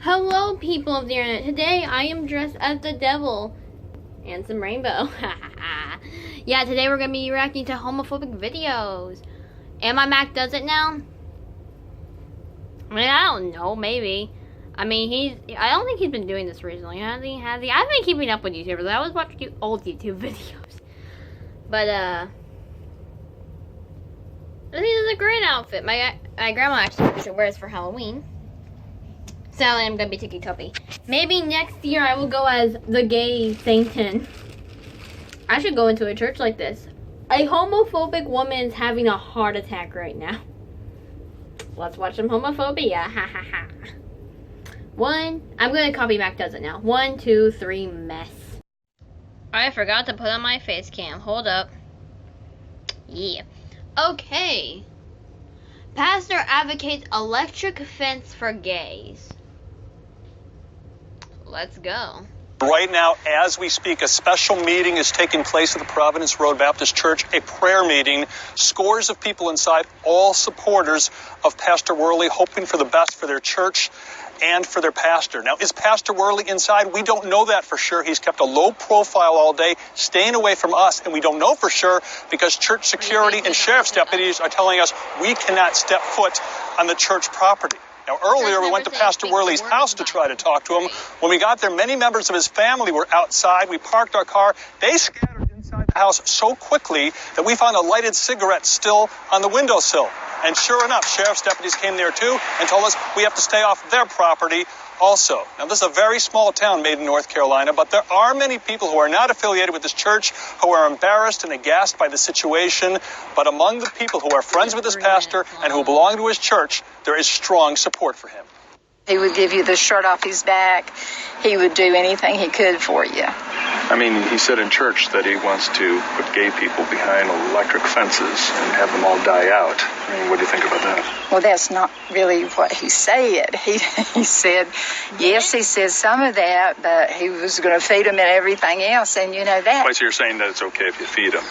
Hello, people of the internet. Today I am dressed as the devil and some rainbow. Yeah, today we're gonna be reacting to homophobic videos. And my Mac does it now. I mean, I don't know, maybe. I mean, I don't think he's been doing this recently, has he? I've been keeping up with YouTubers. I always watch old YouTube videos. But, I think this is a great outfit. My grandma actually should wear this for Halloween. So I'm gonna be Tiki Tuppy. Maybe next year I will go as the gay Satan. I should go into a church like this. A homophobic woman is having a heart attack right now. Let's watch some homophobia. Ha ha ha. I'm gonna copy Mac does it now. 1, 2, 3, mess. I forgot to put on my face cam. Hold up. Yeah. Okay. Pastor advocates electric fence for gays. Let's go. Right now, as we speak, a special meeting is taking place at the Providence Road Baptist Church, a prayer meeting. Scores of people inside, all supporters of Pastor Worley, hoping for the best for their church and for their pastor. Now, is Pastor Worley inside? We don't know that for sure. He's kept a low profile all day, staying away from us, and we don't know for sure because church security and sheriff's deputies are telling us we cannot step foot on the church property. Now, earlier, we went to Pastor Worley's house to try to talk to him. When we got there, many members of his family were outside. We parked our car. They scattered inside the house so quickly that we found a lighted cigarette still on the windowsill. And sure enough, sheriff's deputies came there too and told us we have to stay off their property also. Now, this is a very small town made in North Carolina, but there are many people who are not affiliated with this church who are embarrassed and aghast by the situation. But among the people who are friends with this pastor and who belong to his church, there is strong support for him. He would give you the shirt off his back. He would do anything he could for you. I mean, he said in church that he wants to put gay people behind electric fences and have them all die out. I mean, what do you think about that? Well, that's not really what he said. He said, yes, he said some of that, but he was going to feed them and everything else, and you know that. Why, so you're saying that it's okay if you feed them?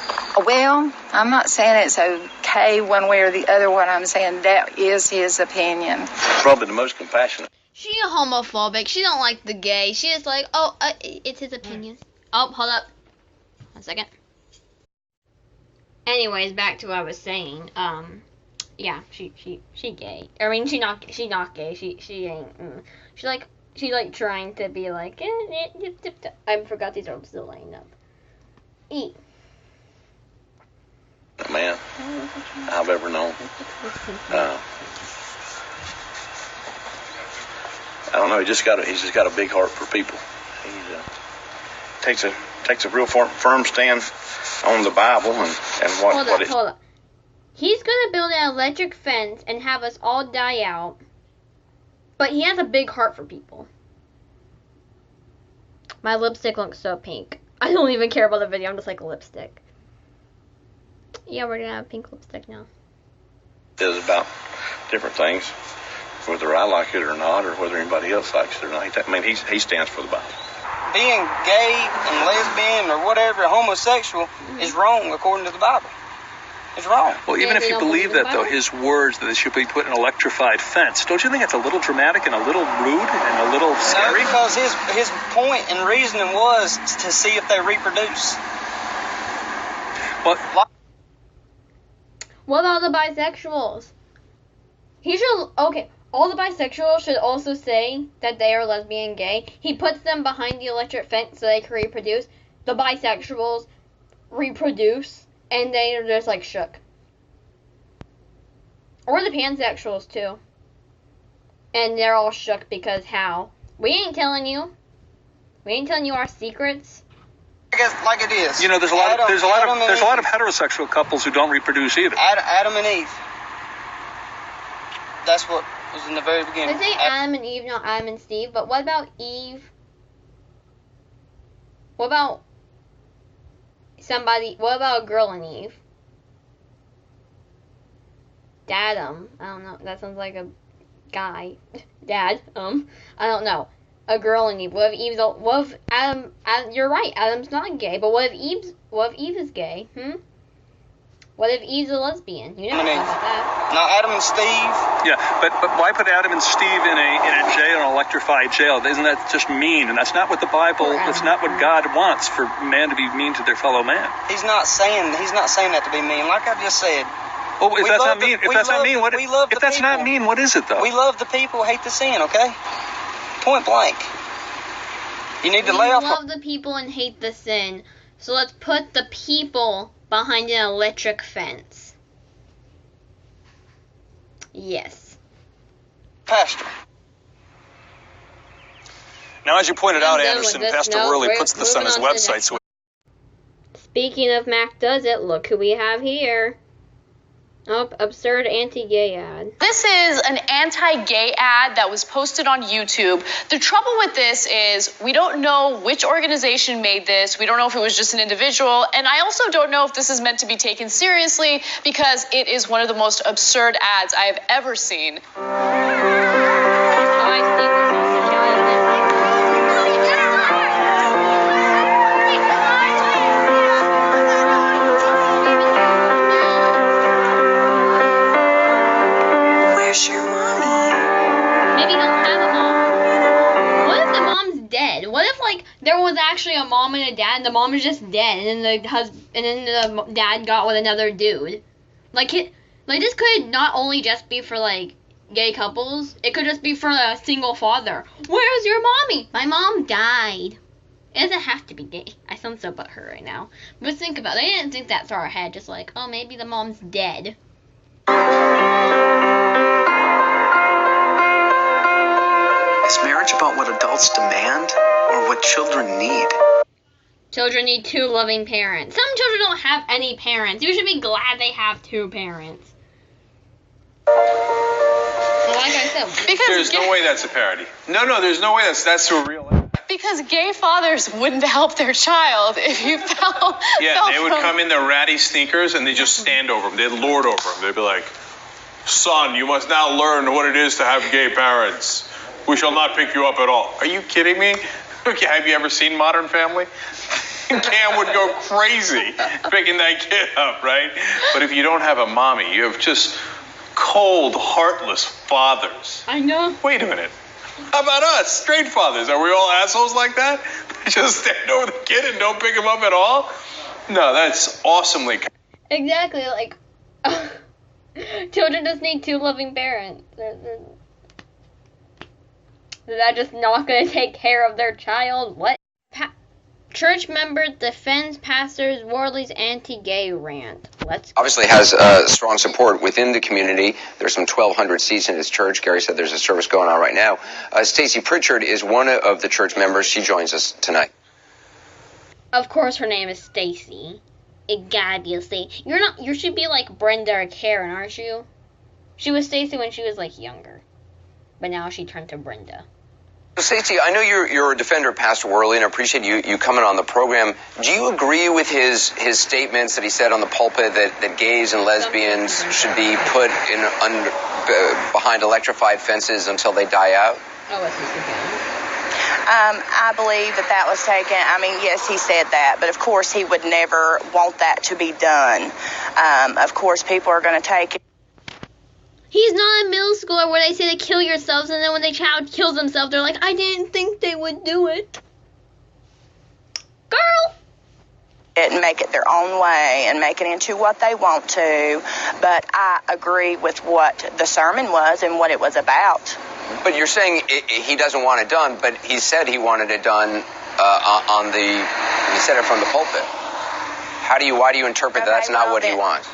Well, I'm not saying it's okay one way or the other. What I'm saying, that is his opinion. Probably the most compassionate. She a homophobic. She don't like the gay. She is like, oh, it's his opinion. Oh, hold up. 1 second. Anyways, back to what I was saying. Yeah, she gay. I mean, she not gay. She ain't. She like trying to be like. I forgot these are still lined up. Eat. Man, I've ever known. I don't know. He's just got a big heart for people. He takes a real firm stand on the Bible and what. Hold up. He's gonna build an electric fence and have us all die out, but he has a big heart for people. My lipstick looks so pink. I don't even care about the video. I'm just like lipstick. Yeah, we're gonna have pink lipstick now. Is about different things, whether I like it or not, or whether anybody else likes it or not. I mean, he stands for the Bible. Being gay and lesbian or whatever, homosexual, is wrong according to the Bible. It's wrong. Well, even if you believe that, though, his words that they should be put in an electrified fence, don't you think it's a little dramatic and a little rude and a little scary? No, because his point and reasoning was to see if they reproduce. What about the bisexuals? He should, okay, all the bisexuals should also say that they are lesbian and gay. He puts them behind the electric fence so they can reproduce. The bisexuals reproduce, and they're just like shook. Or the pansexuals too. And they're all shook because how? We ain't telling you. We ain't telling you our secrets. I guess like it is. You know, there's a lot of heterosexual couples who don't reproduce either. Adam and Eve. That's what was in the very beginning. They say Adam and Eve, not Adam and Steve, but what about Eve? What about a girl and Eve? Dadum. I don't know. That sounds like a guy. Dad. I don't know. A girl and Eve. What if Adam, you're right, Adam's not gay, but what if Eve is gay? What if Eve's a lesbian? You never know about that. Now Adam and Steve. Yeah, but why put Adam and Steve in a jail and electrified jail. Isn't that just mean? And that's not what the Bible, that's not what God wants, for man to be mean to their fellow man. He's not saying that to be mean. Like I just said. Oh, if that's not mean, if that's not mean, what is it though? We love the people, hate the sin, okay? Point blank. You need to lay off. We love the people and hate the sin. So let's put the people behind an electric fence. Yes. Pastor. Now, as you pointed out, I'm done Anderson, with this. Pastor No, Worley we're puts this on his moving on to the website. next So Speaking of Mac Does It, look who we have here. Oh, absurd anti-gay ad. This is an anti-gay ad that was posted on YouTube. The trouble with this is we don't know which organization made this. We don't know if it was just an individual. And I also don't know if this is meant to be taken seriously because it is one of the most absurd ads I have ever seen. Oh, I see this. Where's your mommy? Maybe he'll have a mom. What if the mom's dead? What if, like, there was actually a mom and a dad, and the mom is just dead, and then the dad got with another dude? Like, this could not only just be for, like, gay couples. It could just be for a single father. Where's your mommy? My mom died. It doesn't have to be gay. I sound so butthurt right now. But think about it. I didn't think that through our head. Just like, oh, maybe the mom's dead. Is marriage about what adults demand or what children need? Children need two loving parents. Some children don't have any parents. You should be glad they have two parents. So like I said, Because There's no way that's a parody. No, there's no way that's a real. Because gay fathers wouldn't help their child if you fell. Yeah, they would come in their ratty sneakers and they just stand over them. They'd lord over them. They'd be like, "Son, you must now learn what it is to have gay parents. We shall not pick you up at all." Are you kidding me? Okay, have you ever seen Modern Family? Cam would go crazy picking that kid up, right? But if you don't have a mommy, you have just cold, heartless fathers. I know. Wait a minute. How about us, straight fathers? Are we all assholes like that? Just stand over the kid and don't pick him up at all? No, that's awesomely. Exactly, like, children just need two loving parents. Is that just not going to take care of their child? What? Church member defends Pastor Worley's anti-gay rant. Obviously has strong support within the community. There's some 1,200 seats in his church. Gary said there's a service going on right now. Stacy Pritchard is one of the church members. She joins us tonight. Of course her name is Stacy. It gotta be a Stacy. You should be like Brenda or Karen, aren't you? She was Stacy when she was like younger. But now she turned to Brenda. Stacey, I know you're a defender of Pastor Worley, and I appreciate you coming on the program. Do you agree with his statements that he said on the pulpit that gays and lesbians should be put in behind electrified fences until they die out? Oh, what's this again? I believe that was taken. I mean, yes, he said that, but of course he would never want that to be done. Of course, people are going to take it. He's not a middle schooler where they say to kill yourselves, and then when the child kills themselves, they're like, I didn't think they would do it. Girl! And make it their own way and make it into what they want to. But I agree with what the sermon was and what it was about. But you're saying he doesn't want it done, but he said he wanted it done he said it from the pulpit. Why do you interpret that that's not what he wants?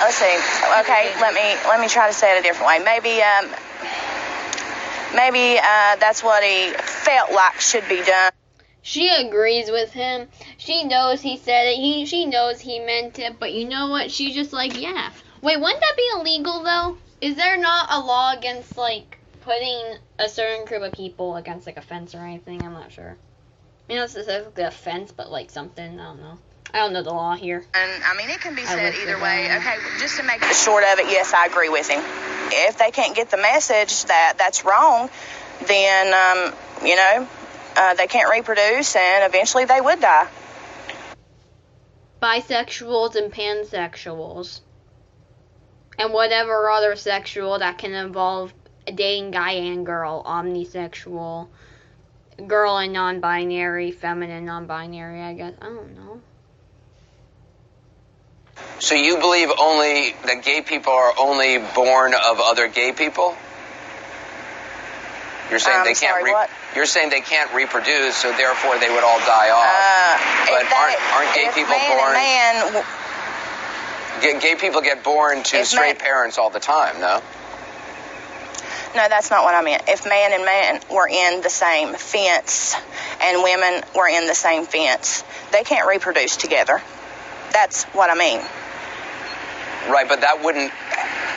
Let's see. Okay, let me try to say it a different way. Maybe that's what he felt like should be done. She agrees with him. She knows he said it. She knows he meant it. But you know what? She's just like, yeah. Wait, wouldn't that be illegal though? Is there not a law against like putting a certain group of people against like a fence or anything? I'm not sure. You know, specifically a fence, but like something. I don't know. I don't know the law here. And I mean, it can be said either way. Okay, just to make it short of it, yes, I agree with him. If they can't get the message that that's wrong, then, they can't reproduce and eventually they would die. Bisexuals and pansexuals. And whatever other sexual that can involve dating guy and girl, omnisexual, girl and non-binary, feminine non-binary, I guess. I don't know. So you believe only that gay people are only born of other gay people? You're saying they can't. You're saying they can't reproduce, so therefore they would all die off. But aren't gay people born? Gay people get born to straight parents all the time, no? No, that's not what I meant. If man and man were in the same fence and women were in the same fence, they can't reproduce together. That's what I mean. Right, but that wouldn't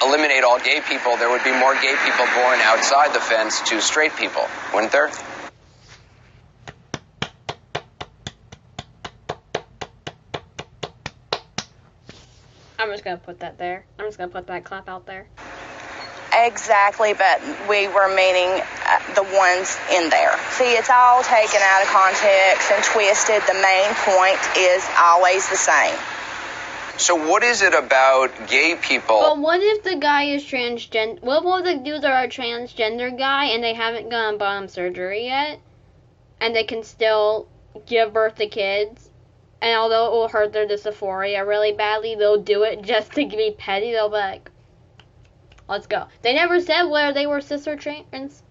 eliminate all gay people. There would be more gay people born outside the fence to straight people, wouldn't there? I'm just going to put that there. I'm just going to put that clap out there. Exactly, but we were meaning the ones in there. See, it's all taken out of context and twisted. The main point is always the same. So what is it about gay people? But what if the guy is transgender? What if the dudes are a transgender guy and they haven't gone bottom surgery yet? And they can still give birth to kids? And although it will hurt their dysphoria really badly, they'll do it just to be petty. They'll be like, let's go. They never said whether they were cis or trans.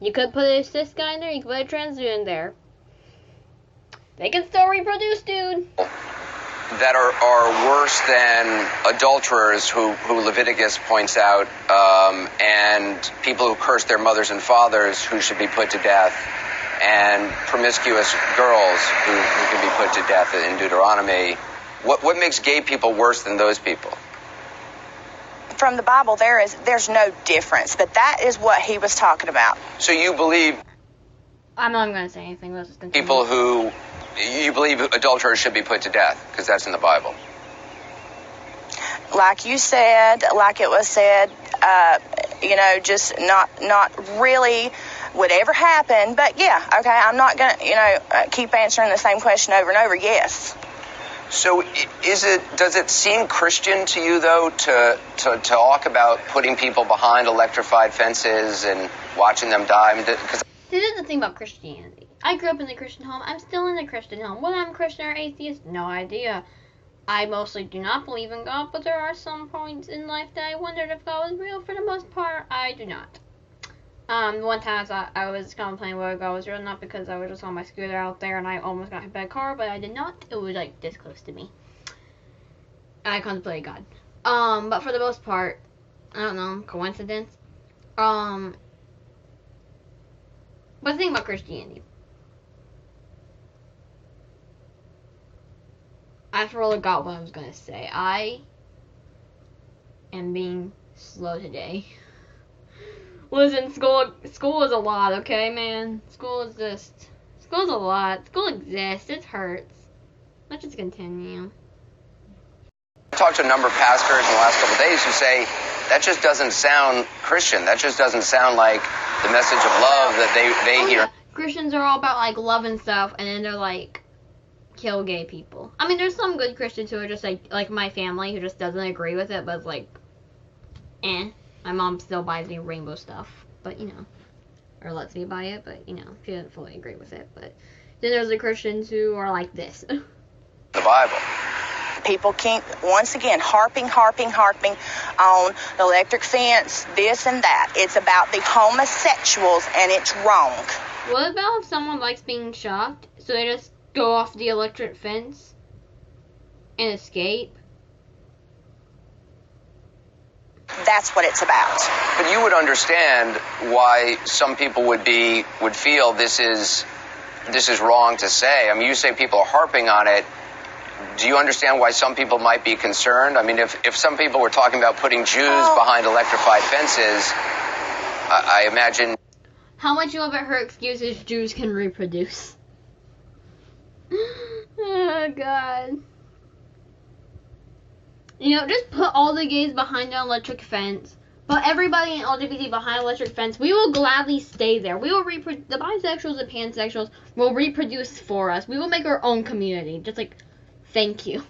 You could put a cis guy in there, you could put a trans dude in there. They can still reproduce, dude. That are worse than adulterers, who Leviticus points out, and people who curse their mothers and fathers, who should be put to death, and promiscuous girls who can be put to death in Deuteronomy. What makes gay people worse than those people? From the Bible, there's no difference, but that is what he was talking about. So you believe... I'm not going to say anything. Let's just continue. People who... You believe adulterers should be put to death, because that's in the Bible. Like you said, like it was said, just not really would ever happen. But yeah, okay, I'm not going to, keep answering the same question over and over. Yes. So does it seem Christian to you, though, to talk about putting people behind electrified fences and watching them die? I mean, this is the thing about Christianity. I grew up in a Christian home. I'm still in a Christian home. Whether I'm Christian or atheist, no idea. I mostly do not believe in God, but there are some points in life that I wondered if God was real. For the most part, I do not. One time I thought I was complaining whether God was real, not because I was just on my scooter out there and I almost got hit by a car, but I did not. It was like this close to me. And I contemplated God. But for the most part, I don't know, coincidence. But the thing about Christianity. I forgot what I was going to say. I am being slow today. Listen, school is a lot, okay, man? School's a lot. School exists. It hurts. Let's just continue. I talked to a number of pastors in the last couple of days who say that just doesn't sound Christian. That just doesn't sound like the message of love that they hear. Yeah. Christians are all about, like, love and stuff, and then they're like, kill gay people. I mean, there's some good Christians who are just like my family who just doesn't agree with it, but it's like, my mom still buys me rainbow stuff, but or lets me buy it, but she doesn't fully agree with it. But then there's the Christians who are like this. The Bible. People keep, once again, harping on the electric fence, this and that. It's about the homosexuals, and it's wrong. What about if someone likes being shocked, so they just go off the electric fence and escape? That's what it's about. But you would understand why some people would feel this is wrong to say. I mean, you say people are harping on it. Do you understand why some people might be concerned? I mean, if some people were talking about putting Jews behind electrified fences, I imagine... How much of it her excuse is Jews can reproduce? Oh, God. Just put all the gays behind an electric fence. Put everybody in LGBT behind an electric fence. We will gladly stay there. We will the bisexuals and pansexuals will reproduce for us. We will make our own community. Just like, thank you.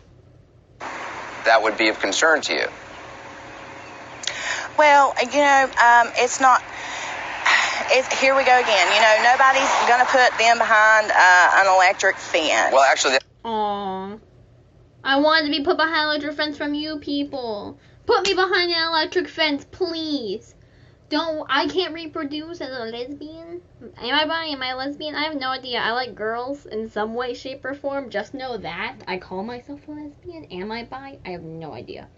That would be of concern to you. Well, it's not. Here we go again. Nobody's going to put them behind an electric fence. Well, actually, Aww. I wanted to be put behind an electric fence from you people. Put me behind an electric fence, please. I can't reproduce as a lesbian. Am I bi? Am I a lesbian? I have no idea. I like girls in some way, shape, or form. Just know that. I call myself a lesbian. Am I bi? I have no idea.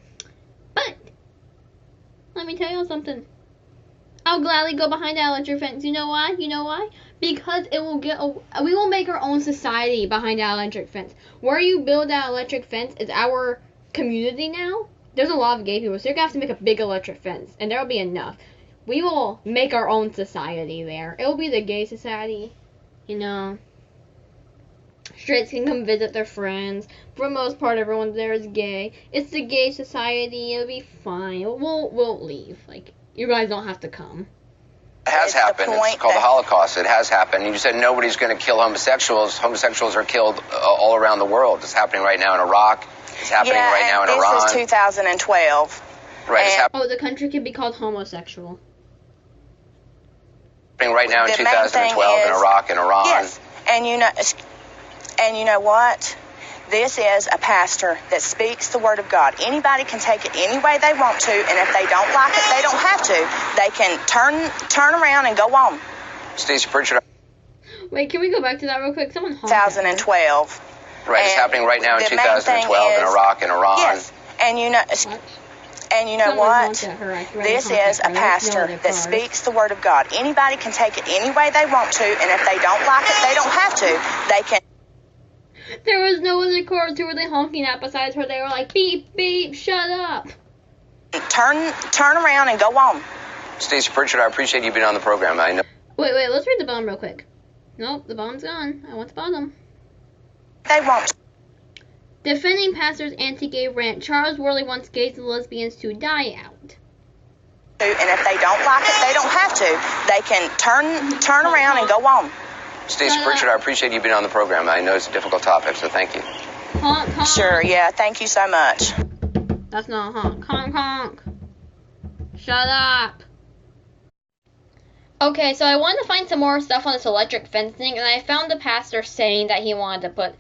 But, let me tell you something. I'll gladly go behind that electric fence. You know why? Because we will make our own society behind that electric fence. Where you build that electric fence is our community now. There's a lot of gay people, so you're going to have to make a big electric fence, and there will be enough. We will make our own society there. It will be the gay society, Straights can come visit their friends. For the most part, everyone there is gay. It's the gay society. It'll be fine. We'll leave. You guys don't have to come. it has happened. It's called the Holocaust. It has happened. You said nobody's going to kill homosexuals. Homosexuals are killed all around the world. It's happening right now in Iraq. It's happening right now in Iran. This is 2012. Right. The country could be called homosexual. Right now in 2012 in Iraq and Iran. Yes, and you know what? This is a pastor that speaks the word of God. Anybody can take it any way they want to, and if they don't like it, they don't have to. They can turn around and go on. Stacey Pritchard. Wait, can we go back to that real quick? Someone 2012. Right, it's happening right now in 2012 in Iraq and Iran. Yes, and you know what? This is a pastor that speaks the word of God. Anybody can take it any way they want to, and if they don't like it, they don't have to. They can. There was no other cars who were they honking at besides her. They were like, beep, beep, shut up. Turn around and go on. Stacey Pritchard, I appreciate you being on the program. I know. Wait, let's read the bottom real quick. Nope, the bottom's gone. I want the bottom. They won't. Defending pastor's anti-gay rant, Charles Worley wants gays and lesbians to die out. And if they don't like it, they don't have to. They can turn around and go on. Stacey Pritchard, I appreciate you being on the program. I know it's a difficult topic, so thank you. Honk, honk. Sure, yeah, thank you so much. That's not honk. Honk, honk. Shut up. Okay, so I wanted to find some more stuff on this electric fencing, and I found the pastor saying that he wanted to put...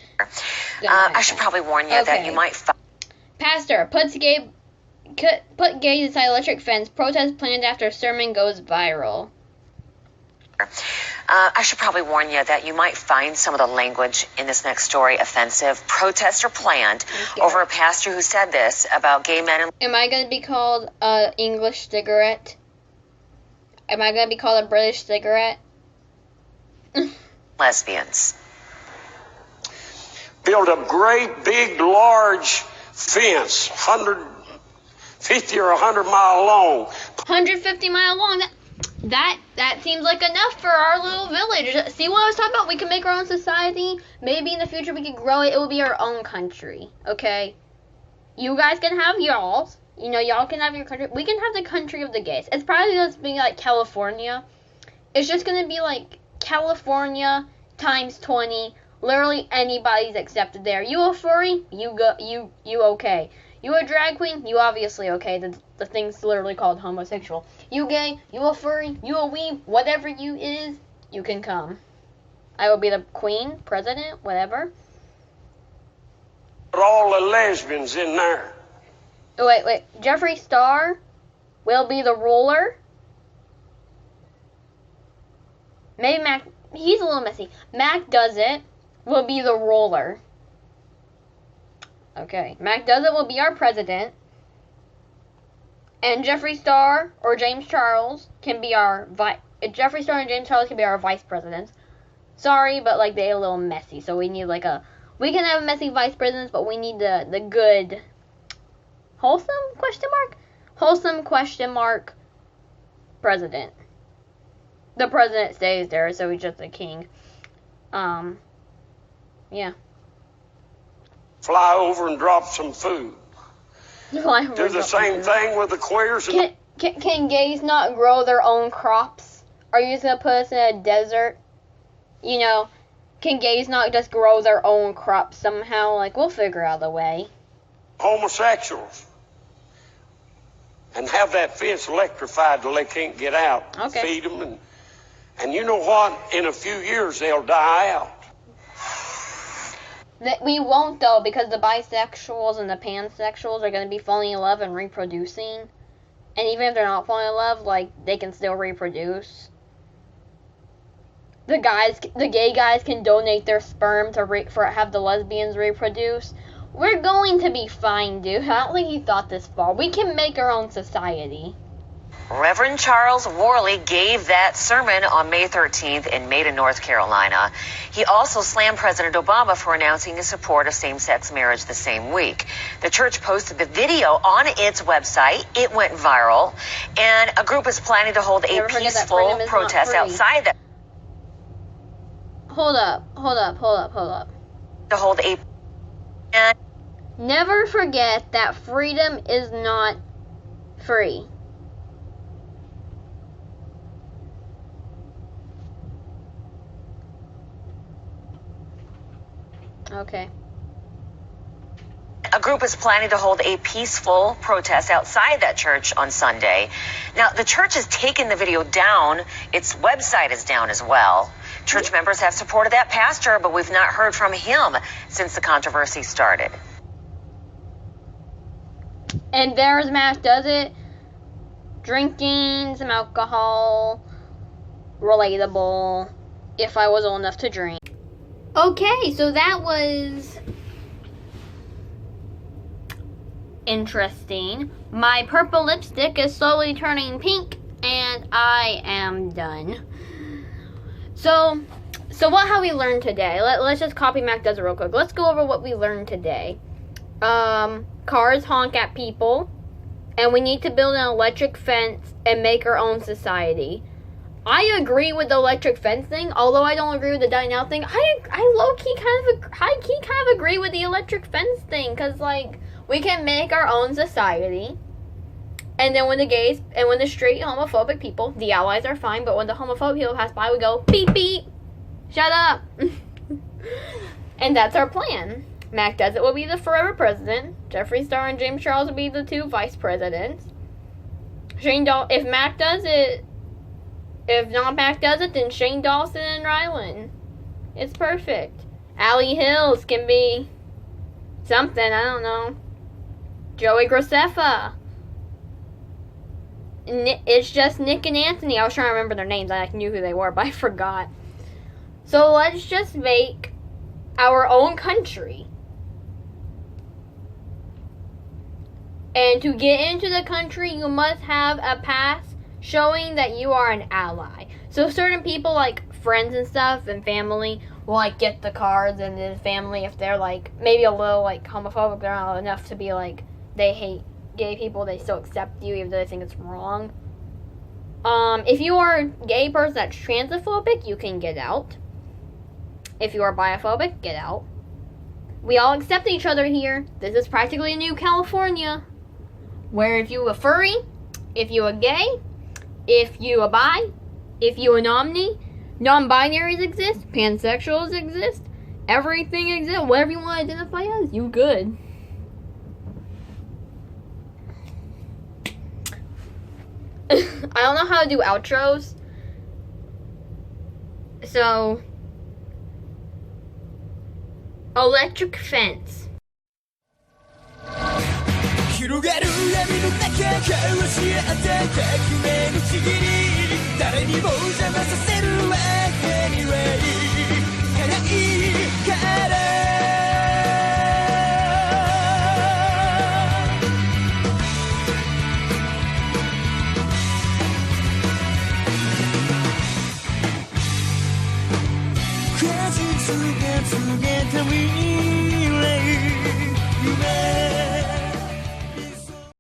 I should probably warn you that you might... Pastor, put gays inside electric fence. Protest planned after sermon goes viral. I should probably warn you that you might find some of the language in this next story offensive. Protests are planned over a pastor who said this about gay men and... Am I going to be called English cigarette? Am I going to be called a British cigarette? lesbians. Build a great, big, large fence, 150 or 100 mile long. 150 mile long? That seems like enough for our little village. See what I was talking about? We can make our own society. Maybe in the future we can grow it. It will be our own country. Okay? You guys can have y'all's. Y'all can have your country. We can have the country of the gays. It's probably going to be like California. It's just going to be like California times 20. Literally anybody's accepted there. You a furry? You okay. You a drag queen? You obviously okay. The thing's literally called homosexual. You gay? You a furry? You a weeb? Whatever you is, you can come. I will be the queen, president, whatever. Put all the lesbians in there. Wait. Jeffree Star will be the ruler. Maybe Mac... He's a little messy. Mac Does It will be the ruler. Okay. Mac Does It will be our president. And Jeffree Star or James Charles can be our Jeffree Star and James Charles can be our vice presidents. Sorry, but they're a little messy. So we need we can have messy vice presidents, but we need the good... Wholesome question mark president. The president stays there, so he's just a king. Yeah. Fly over and drop some food. Do the same thing with the queers. Can gays not grow their own crops? Are you just gonna put us in a desert? Can gays not just grow their own crops somehow? We'll figure out a way. Homosexuals. and have that fence electrified till they can't get out. Okay. Feed them, and you know what? In a few years, they'll die out. We won't, though, because the bisexuals and the pansexuals are going to be falling in love and reproducing. And even if they're not falling in love, like, they can still reproduce. The gay guys can donate their sperm to have the lesbians reproduce. We're going to be fine, dude. I don't think he thought this far. We can make our own society. Reverend Charles Worley gave that sermon on May 13th in Maiden, North Carolina. He also slammed President Obama for announcing his support of same-sex marriage the same week. The church posted the video on its website. It went viral. And a group is planning to hold a peaceful protest outside that. Hold up. To hold a. Never forget that freedom is not free. Okay. A group is planning to hold a peaceful protest outside that church on Sunday. Now, the church has taken the video down. Its website is down as well. Church members have supported that pastor, but we've not heard from him since the controversy started. And there's Matt does it. Drinking some alcohol. Relatable. If I was old enough to drink. Okay, so that was interesting. My purple lipstick is slowly turning pink, and I am done. So what have we learned today? Let's just copy Mac does it real quick. Let's go over what we learned today. Cars honk at people, and we need to build an electric fence and make our own society. I agree with the electric fence thing, although I don't agree with the die now thing. I low-key kind of agree with the electric fence thing, because, like, we can make our own society, and then when the gays, and when the straight homophobic people, the allies are fine, but when the homophobic people pass by, we go, beep, beep, shut up. And that's our plan. Mac Does It will be the forever president. Jeffree Star and James Charles will be the 2 vice presidents. If Mac does it, if not Mac does it, then Shane Dawson and Rylan. It's perfect. Allie Hills can be something, I don't know. Joey Graceffa. It's just Nick and Anthony. I was trying to remember their names. I knew who they were, but I forgot. So let's just make our own country. And to get into the country, you must have a pass showing that you are an ally. So certain people, like friends and stuff and family, will like get the cards, and then family, if they're like maybe a little like homophobic, they're not enough to be like they hate gay people, they still accept you even though they think it's wrong. If you are a gay person that's transphobic, you can get out. If you are biphobic, get out. We all accept each other here. This is practically a new California, where if you a furry, if you a gay, if you a bi, if you a non-binaries exist, pansexuals exist, everything exists, whatever you want to identify as, you good. I don't know how to do outros, so electric fence. 広がる闇の中交わし合った革命のちぎり誰にも邪魔させるわけにはいかないから果実が告げた未来夢